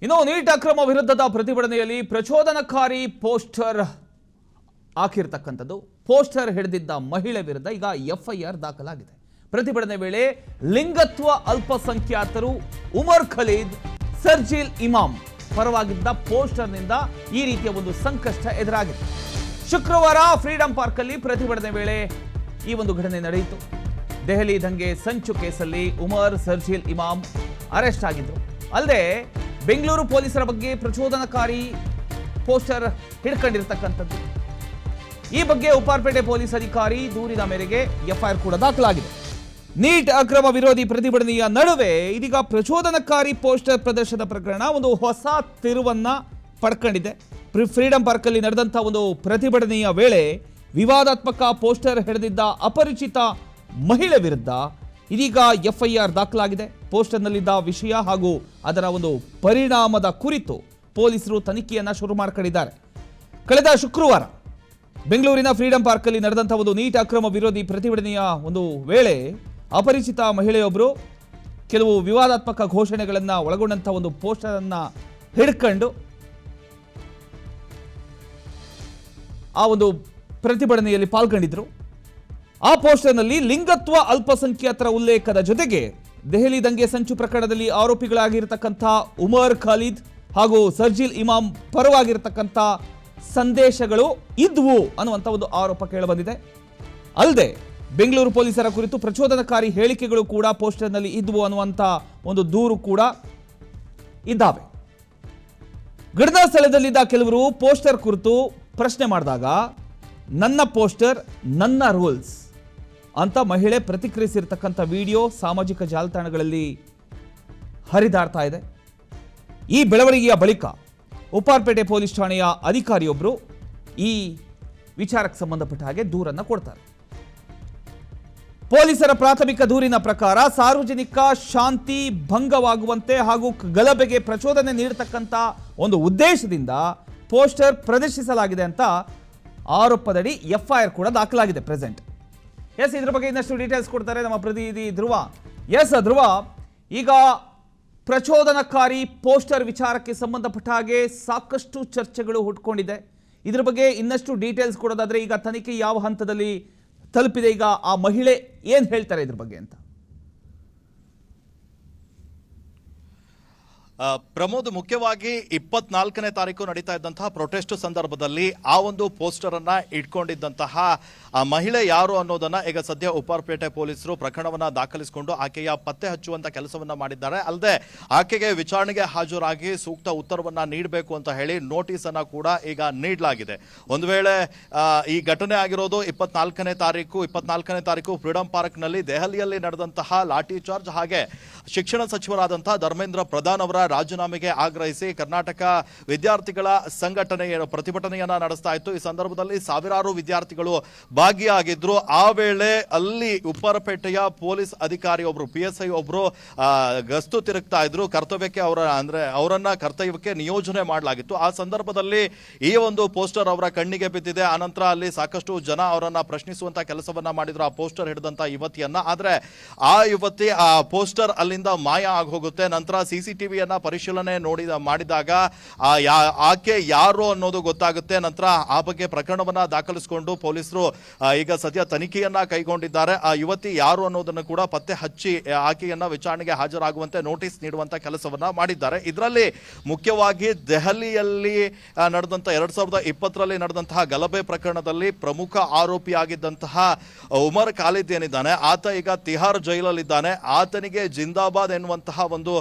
ಇನ್ನು ನೀಟ್ ಅಕ್ರಮ ವಿರುದ್ಧದ ಪ್ರತಿಭಟನೆಯಲ್ಲಿ ಪ್ರಚೋದನಕಾರಿ ಪೋಸ್ಟರ್ ಹಾಕಿರ್ತಕ್ಕಂಥದ್ದು. ಪೋಸ್ಟರ್ ಹಿಡಿದಿದ್ದ ಮಹಿಳೆ ವಿರುದ್ಧ ಈಗ ಎಫ್ಐಆರ್ ದಾಖಲಾಗಿದೆ. ಪ್ರತಿಭಟನೆ ವೇಳೆ ಲಿಂಗತ್ವ ಅಲ್ಪಸಂಖ್ಯಾತರು ಉಮರ್ ಖಲೀದ್, ಸರ್ಜಿಲ್ ಇಮಾಮ್ ಪರವಾಗಿದ್ದ ಪೋಸ್ಟರ್ನಿಂದ ಈ ರೀತಿಯ ಒಂದು ಸಂಕಷ್ಟ ಎದುರಾಗಿದೆ. ಶುಕ್ರವಾರ ಫ್ರೀಡಂ ಪಾರ್ಕ್ ಅಲ್ಲಿ ಪ್ರತಿಭಟನೆ ವೇಳೆ ಈ ಒಂದು ಘಟನೆ ನಡೆಯಿತು. ದೆಹಲಿ ದಂಗೆ ಸಂಚು ಕೇಸಲ್ಲಿ ಉಮರ್, ಸರ್ಜಿಲ್ ಇಮಾಮ್ ಅರೆಸ್ಟ್ ಆಗಿದ್ರು. ಅಲ್ಲದೆ ಬೆಂಗಳೂರು ಪೊಲೀಸರ ಬಗ್ಗೆ ಪ್ರಚೋದನಕಾರಿ ಪೋಸ್ಟರ್ ಹಿಡ್ಕೊಂಡಿರ್ತಕ್ಕಂಥದ್ದು. ಈ ಬಗ್ಗೆ ಉಪ್ಪಾರಪೇಟೆ ಪೊಲೀಸ್ ಅಧಿಕಾರಿ ದೂರಿನ ಮೇರೆಗೆ ಎಫ್ಐಆರ್ ಕೂಡ ದಾಖಲಾಗಿದೆ. ನೀಟ್ ಅಕ್ರಮ ವಿರೋಧಿ ಪ್ರತಿಭಟನೆಯ ನಡುವೆ ಇದೀಗ ಪ್ರಚೋದನಕಾರಿ ಪೋಸ್ಟರ್ ಪ್ರದರ್ಶನ ಪ್ರಕರಣ ಒಂದು ಹೊಸ ತಿರುವನ್ನ ಪಡ್ಕೊಂಡಿದೆ. ಫ್ರೀಡಂ ಪಾರ್ಕ್ ಅಲ್ಲಿ ನಡೆದಂತಹ ಒಂದು ಪ್ರತಿಭಟನೆಯ ವೇಳೆ ವಿವಾದಾತ್ಮಕ ಪೋಸ್ಟರ್ ಹಿಡಿದಿದ್ದ ಅಪರಿಚಿತ ಮಹಿಳೆ ವಿರುದ್ಧ ಇದೀಗ ಎಫ್ಐಆರ್ ದಾಖಲಾಗಿದೆ. ಪೋಸ್ಟರ್ನಲ್ಲಿದ್ದ ವಿಷಯ ಹಾಗೂ ಅದರ ಒಂದು ಪರಿಣಾಮದ ಕುರಿತು ಪೊಲೀಸರು ತನಿಖೆಯನ್ನ ಶುರು ಮಾಡಿಕೊಂಡಿದ್ದಾರೆ. ಕಳೆದ ಶುಕ್ರವಾರ ಬೆಂಗಳೂರಿನ ಫ್ರೀಡಂ ಪಾರ್ಕ್ ಅಲ್ಲಿ ನಡೆದಂತಹ ಒಂದು ನೀಟ್ ಅಕ್ರಮ ವಿರೋಧಿ ಪ್ರತಿಭಟನೆಯ ಒಂದು ವೇಳೆ ಅಪರಿಚಿತ ಮಹಿಳೆಯೊಬ್ಬರು ಕೆಲವು ವಿವಾದಾತ್ಮಕ ಘೋಷಣೆಗಳನ್ನು ಒಳಗೊಂಡಂತಹ ಒಂದು ಪೋಸ್ಟರ್ ಅನ್ನ ಹಿಡ್ಕೊಂಡು ಆ ಒಂದು ಪ್ರತಿಭಟನೆಯಲ್ಲಿ ಪಾಲ್ಗೊಂಡಿದ್ರು. ಆ ಪೋಸ್ಟರ್ನಲ್ಲಿ ಲಿಂಗತ್ವ ಅಲ್ಪಸಂಖ್ಯಾತರ ಉಲ್ಲೇಖದ ಜೊತೆಗೆ ದೆಹಲಿ ದಂಗೆ ಸಂಚು ಪ್ರಕರಣದಲ್ಲಿ ಆರೋಪಿಗಳಾಗಿರತಕ್ಕಂಥ ಉಮರ್ ಖಾಲಿದ್ ಹಾಗೂ ಸರ್ಜಿಲ್ ಇಮಾಮ್ ಪರವಾಗಿರತಕ್ಕಂಥ ಸಂದೇಶಗಳು ಇದ್ವು ಅನ್ನುವಂಥ ಒಂದು ಆರೋಪ ಕೇಳಬಂದಿದೆ. ಅಲ್ಲದೆ ಬೆಂಗಳೂರು ಪೊಲೀಸರ ಕುರಿತು ಪ್ರಚೋದನಕಾರಿ ಹೇಳಿಕೆಗಳು ಕೂಡ ಪೋಸ್ಟರ್ನಲ್ಲಿ ಇದ್ವು ಅನ್ನುವಂಥ ಒಂದು ದೂರು ಕೂಡ ಇದ್ದಾವೆ. ಘಟನಾ ಸ್ಥಳದಲ್ಲಿದ್ದ ಕೆಲವರು ಪೋಸ್ಟರ್ ಕುರಿತು ಪ್ರಶ್ನೆ ಮಾಡಿದಾಗ ನನ್ನ ಪೋಸ್ಟರ್ ನನ್ನ ರೂಲ್ಸ್ ಅಂತ ಮಹಿಳೆ ಪ್ರತಿಕ್ರಿಯಿಸಿರ್ತಕ್ಕಂಥ ವಿಡಿಯೋ ಸಾಮಾಜಿಕ ಜಾಲತಾಣಗಳಲ್ಲಿ ಹರಿದಾಡ್ತಾ ಇದೆ. ಈ ಬೆಳವಣಿಗೆಯ ಬಳಿಕ ಉಪ್ಪಾರಪೇಟೆ ಪೊಲೀಸ್ ಠಾಣೆಯ ಅಧಿಕಾರಿಯೊಬ್ಬರು ಈ ವಿಚಾರಕ್ಕೆ ಸಂಬಂಧಪಟ್ಟ ಹಾಗೆ ದೂರನ್ನು ಕೊಡ್ತಾರೆ. ಪೊಲೀಸರ ಪ್ರಾಥಮಿಕ ದೂರಿನ ಪ್ರಕಾರ ಸಾರ್ವಜನಿಕ ಶಾಂತಿ ಭಂಗವಾಗುವಂತೆ ಹಾಗೂ ಗಲಭೆಗೆ ಪ್ರಚೋದನೆ ನೀಡತಕ್ಕಂಥ ಒಂದು ಉದ್ದೇಶದಿಂದ ಪೋಸ್ಟರ್ ಪ್ರದರ್ಶಿಸಲಾಗಿದೆ ಅಂತ ಆರೋಪದಡಿ ಎಫ್ಐಆರ್ ಕೂಡ ದಾಖಲಾಗಿದೆ. ಪ್ರೆಸೆಂಟ್ ಇದ್ರ ಬಗ್ಗೆ ಇನ್ನಷ್ಟು ಡೀಟೇಲ್ಸ್ ಕೊಡ್ತಾರೆ ನಮ್ಮ ಪ್ರತಿನಿಧಿ ಧ್ರುವ. ಧ್ರುವ, ಈಗ ಪ್ರಚೋದನಕಾರಿ ಪೋಸ್ಟರ್ ವಿಚಾರಕ್ಕೆ ಸಂಬಂಧಪಟ್ಟ ಹಾಗೆ ಸಾಕಷ್ಟು ಚರ್ಚೆಗಳು ಹುಟ್ಕೊಂಡಿದೆ. ಇದ್ರ ಬಗ್ಗೆ ಇನ್ನಷ್ಟು ಡೀಟೇಲ್ಸ್ ಕೊಡೋದಾದ್ರೆ ಈಗ ತನಿಖೆ ಯಾವ ಹಂತದಲ್ಲಿ ತಲುಪಿದೆ, ಈಗ ಆ ಮಹಿಳೆ ಏನ್ ಹೇಳ್ತಾರೆ ಇದ್ರ ಬಗ್ಗೆ ಅಂತ? ಪ್ರಮೋದ್, ಮುಖ್ಯವಾಗಿ 24ನೇ ತಾರೀಕು ನಡೀತಾ ಇದ್ದಂತಹ ಪ್ರೊಟೆಸ್ಟ್ ಸಂದರ್ಭದಲ್ಲಿ ಆ ಒಂದು ಪೋಸ್ಟರ್ ಅನ್ನ ಇಟ್ಕೊಂಡಿದ್ದಂತಹ ಆ ಮಹಿಳೆ ಯಾರು ಅನ್ನೋದನ್ನ ಈಗ ಸದ್ಯ ಉಪ್ಪಾರಪೇಟೆ ಪೊಲೀಸರು ಪ್ರಕರಣವನ್ನ ದಾಖಲಿಸಿಕೊಂಡು ಆಕೆಯ ಪತ್ತೆ ಹಚ್ಚುವಂತ ಕೆಲಸವನ್ನ ಮಾಡಿದ್ದಾರೆ. ಅಲ್ಲದೆ ಆಕೆಗೆ ವಿಚಾರಣೆಗೆ ಹಾಜರಾಗಿ ಸೂಕ್ತ ಉತ್ತರವನ್ನ ನೀಡಬೇಕು ಅಂತ ಹೇಳಿ ನೋಟಿಸ್ ಅನ್ನ ಕೂಡ ಈಗ ನೀಡಲಾಗಿದೆ. ಒಂದು ವೇಳೆ ಈ ಘಟನೆ ಆಗಿರೋದು 24ನೇ ತಾರೀಕು ಫ್ರೀಡಂ ಪಾರ್ಕ್ ನಲ್ಲಿ ದೆಹಲಿಯಲ್ಲಿ ನಡೆದಂತಹ ಲಾಠಿ ಚಾರ್ಜ್ ಹಾಗೆ ಶಿಕ್ಷಣ ಸಚಿವರಾದಂತಹ ಧರ್ಮೇಂದ್ರ ಪ್ರಧಾನ್ ಅವರ ರಾಜೀನಾಮೆಗೆ ಆಗ್ರಹಿಸಿ ಕರ್ನಾಟಕ ವಿದ್ಯಾರ್ಥಿಗಳ ಸಂಘಟನೆ ಪ್ರತಿಭಟನೆಯನ್ನ ನಡೆಸ್ತಾ ಇತ್ತು. ಈ ಸಂದರ್ಭದಲ್ಲಿ ಸಾವಿರಾರು ವಿದ್ಯಾರ್ಥಿಗಳು ಭಾಗಿಯಾಗಿದ್ರು. ಆ ವೇಳೆ ಅಲ್ಲಿ ಉಪ್ಪಾರಪೇಟೆಯ ಪೊಲೀಸ್ ಅಧಿಕಾರಿ ಒಬ್ರು PSI ಒಬ್ರು ಗಸ್ತು ತಿರುಗ್ತಾ ಇದ್ರು. ಕರ್ತವ್ಯಕ್ಕೆ ಅವರನ್ನ ಕರ್ತವ್ಯಕ್ಕೆ ನಿಯೋಜನೆ ಮಾಡಲಾಗಿತ್ತು. ಆ ಸಂದರ್ಭದಲ್ಲಿ ಈ ಒಂದು ಪೋಸ್ಟರ್ ಅವರ ಕಣ್ಣಿಗೆ ಬಿದ್ದಿದೆ. ಆನಂತರ ಅಲ್ಲಿ ಸಾಕಷ್ಟು ಜನ ಅವರನ್ನ ಪ್ರಶ್ನಿಸುವಂತ ಕೆಲಸವನ್ನ ಮಾಡಿದ್ರು ಆ ಪೋಸ್ಟರ್ ಹಿಡಿದಂತ ಯುವತಿಯನ್ನ. ಆದ್ರೆ ಆ ಯುವತಿ ಆ ಪೋಸ್ಟರ್ ಅಲ್ಲಿಂದ ಮಾಯ ಆಗೋಗುತ್ತೆ. ನಂತರ CCTVಯನ್ನ ಪರಿಶೀಲನೆ ಮಾಡಿದಾಗ ಆಕೆ ಯಾರು ಅನ್ನೋದು ಗೊತ್ತಾಗುತ್ತೆ. ನಂತರ ಆ ಬಗ್ಗೆ ಪ್ರಕರಣವನ್ನ ದಾಖಲಿಸಿಕೊಂಡು ಪೊಲೀಸರು ಈಗ ಸದ್ಯ ತನಿಖೆಯನ್ನ ಕೈಗೊಂಡಿದ್ದಾರೆ. ಆ ಯುವತಿ ಯಾರು ಅನ್ನೋದನ್ನು ಕೂಡ ಪತ್ತೆ ಹಚ್ಚಿ ಆಕೆಯನ್ನ ವಿಚಾರಣೆಗೆ ಹಾಜರಾಗುವಂತೆ ನೋಟಿಸ್ ನೀಡುವಂತ ಕೆಲಸವನ್ನ ಮಾಡಿದ್ದಾರೆ. ಇದರಲ್ಲಿ ಮುಖ್ಯವಾಗಿ ದೆಹಲಿಯಲ್ಲಿ ನಡೆದಂತ 2020ರಲ್ಲಿ ನಡೆದಂತಹ ಗಲಭೆ ಪ್ರಕರಣದಲ್ಲಿ ಪ್ರಮುಖ ಆರೋಪಿಯಾಗಿದ್ದಂತಹ ಉಮರ್ ಖಾಲಿದ್ ಏನಿದ್ದಾನೆ ಆತ ಈಗ ತಿಹಾರ್ ಜೈಲಲ್ಲಿದ್ದಾನೆ. ಆತನಿಗೆ ಜಿಂದಾಬಾದ್ ಎನ್ನುವಂತಹ ಒಂದು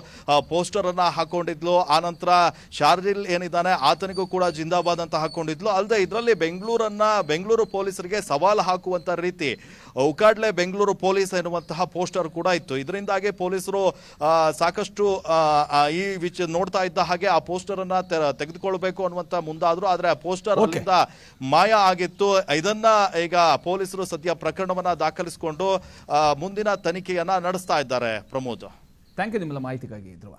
ಪೋಸ್ಟರ್ ಅನ್ನ ಹಾಕೊಂಡಿದ್ಲು. ಆನಂತರ ಶಾರ್ಜಿಲ್ ಏನಿದ್ದಾನೆ ಆತನಿಗೂ ಕೂಡ ಜಿಂದಾಬಾದ್ ಅಂತ ಹಾಕೊಂಡಿದ್ಲು. ಅಲ್ಲದೆ ಇದರಲ್ಲಿ ಬೆಂಗಳೂರು ಪೊಲೀಸರಿಗೆ ಸವಾಲು ಹಾಕುವಂತ ರೀತಿ ಉಕಾಡ್ಲೆ ಬೆಂಗಳೂರು ಪೊಲೀಸ್ ಎನ್ನುವಂತಹ ಪೋಸ್ಟರ್ ಕೂಡ ಇತ್ತು. ಇದರಿಂದಾಗಿ ಪೊಲೀಸರು ಸಾಕಷ್ಟು ಈ ನೋಡ್ತಾ ಇದ್ದ ಹಾಗೆ ಆ ಪೋಸ್ಟರ್ ಅನ್ನ ತೆಗೆದುಕೊಳ್ಬೇಕು ಅನ್ನುವಂತ ಮುಂದಾದ್ರು. ಆದ್ರೆ ಆ ಪೋಸ್ಟರ್ ಅಲ್ಲಿಂದ ಮಾಯ ಆಗಿತ್ತು. ಇದನ್ನ ಈಗ ಪೊಲೀಸರು ಸದ್ಯ ಪ್ರಕರಣವನ್ನ ದಾಖಲಿಸಿಕೊಂಡು ಮುಂದಿನ ತನಿಖೆಯನ್ನ ನಡೆಸ್ತಾ ಇದ್ದಾರೆ. ಪ್ರಮೋದ್, ಥ್ಯಾಂಕ್ ಯು ನಿಮ್ಮೆಲ್ಲ ಮಾಹಿತಿಗಾಗಿ ಧ್ರುವ.